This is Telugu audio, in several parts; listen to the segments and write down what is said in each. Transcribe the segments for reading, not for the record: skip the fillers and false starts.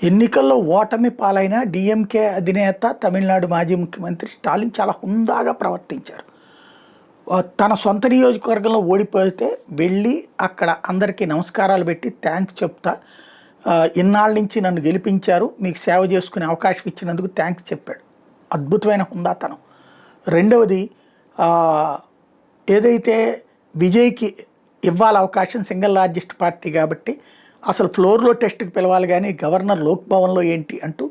ఎన్నికల్లో ఓటమి పాలైన డిఎంకే అధినేత తమిళనాడు మాజీ ముఖ్యమంత్రి స్టాలిన్ చాలా హుందాగా ప్రవర్తించారు. తన సొంత నియోజకవర్గంలో ఓడిపోతే వెళ్ళి అక్కడ అందరికీ నమస్కారాలు పెట్టి థ్యాంక్స్ చెప్తా, ఇన్నాళ్ళ నుంచి నన్ను గెలిపించారు, మీకు సేవ చేసుకునే అవకాశం ఇచ్చినందుకు థ్యాంక్స్ చెప్పాడు. అద్భుతమైన హుందాతనం. రెండవది, ఏదైతే విజయ్కి ఇవ్వాలి అవకాశం, సింగిల్ లార్జెస్ట్ పార్టీ కాబట్టి అసలు ఫ్లోర్లో టెస్ట్కి పిలవాలి కానీ గవర్నర్ లోక్ భవన్లో ఏంటి అంటూ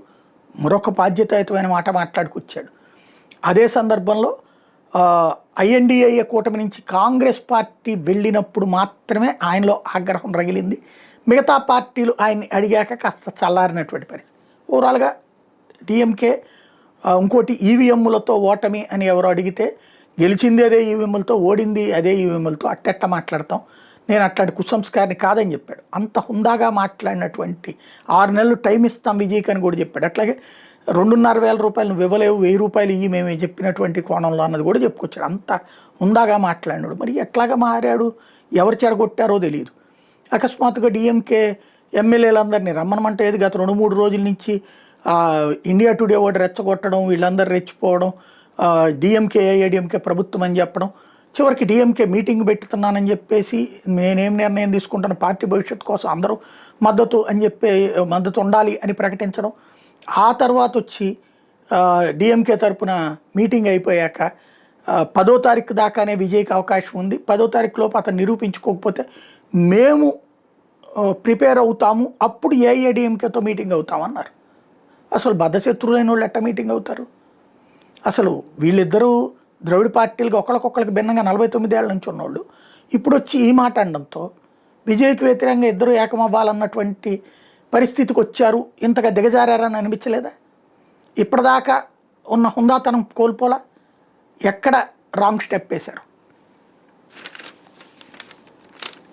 మరొక బాధ్యతాయుతమైన మాట మాట్లాడుకొచ్చాడు. అదే సందర్భంలో ఐఎన్డిఏ కూటమి నుంచి కాంగ్రెస్ పార్టీ వెళ్ళినప్పుడు మాత్రమే ఆయనలో ఆగ్రహం రగిలింది. మిగతా పార్టీలు ఆయన్ని అడిగాక కాస్త చల్లారినటువంటి పరిస్థితి. ఓవరాల్గా డిఎంకే ఇంకోటి ఈవీఎంలతో ఓటమి అని ఎవరు అడిగితే గెలిచింది అదే ఈవీఎంలతో, ఓడింది అదే ఈవీఎంలతో, అట్టెట్ట మాట్లాడతాం, నేను అట్లాంటి కుసంస్కారిని కాదని చెప్పాడు. అంత హుందాగా మాట్లాడినటువంటి 6 నెలలు టైం ఇస్తాం విజయ్కి అని కూడా చెప్పాడు. అట్లాగే 2,500 రూపాయలు నువ్వు ఇవ్వలేవు, 1000 రూపాయలు ఇవి మేమే చెప్పినటువంటి కోణంలో అన్నది కూడా చెప్పుకొచ్చాడు. అంత హుందాగా మాట్లాడినాడు. మరి ఎట్లాగా మారాడు, ఎవరు చెడగొట్టారో తెలియదు. అకస్మాత్తుగా డిఎంకే ఎమ్మెల్యేలందరినీ రమ్మనమంటే గత 2-3 రోజుల నుంచి ఇండియా టుడే ఒకటి రెచ్చగొట్టడం, వీళ్ళందరూ రెచ్చిపోవడం, డిఎంకే ఏఐడిఎంకే ప్రభుత్వం అని చెప్పడం, చివరికి డిఎంకే మీటింగ్ పెట్టుతున్నానని చెప్పేసి నేనేం నిర్ణయం తీసుకుంటాను పార్టీ భవిష్యత్తు కోసం అందరూ మద్దతు అని చెప్పి మద్దతు ఉండాలి అని ప్రకటించడం. ఆ తర్వాత వచ్చి డిఎంకే తరపున మీటింగ్ అయిపోయాక 10వ తారీఖు దాకానే విజయ్కి అవకాశం ఉంది, 10వ తారీఖు లోపు అతను నిరూపించుకోకపోతే మేము ప్రిపేర్ అవుతాము, అప్పుడు ఏఐడిఎంకేతో మీటింగ్ అవుతామన్నారు. అసలు బద్ధశత్రులైన వాళ్ళు ఎట్ట మీటింగ్ అవుతారు? అసలు వీళ్ళిద్దరూ ద్రవిడ పార్టీలకు ఒకరికొకరికి భిన్నంగా 49 ఏళ్ల నుంచి ఉన్నోళ్ళు ఇప్పుడు వచ్చి ఈ మాట అనడంతో విజయ్కి వ్యతిరేకంగా ఇద్దరు ఏకమవ్వాలన్నటువంటి పరిస్థితికి వచ్చారు. ఇంతగా దిగజారని అనిపించలేదా? ఇప్పటిదాకా ఉన్న హుందాతనం కోల్పోలా? ఎక్కడ రాంగ్ స్టెప్ వేశారు?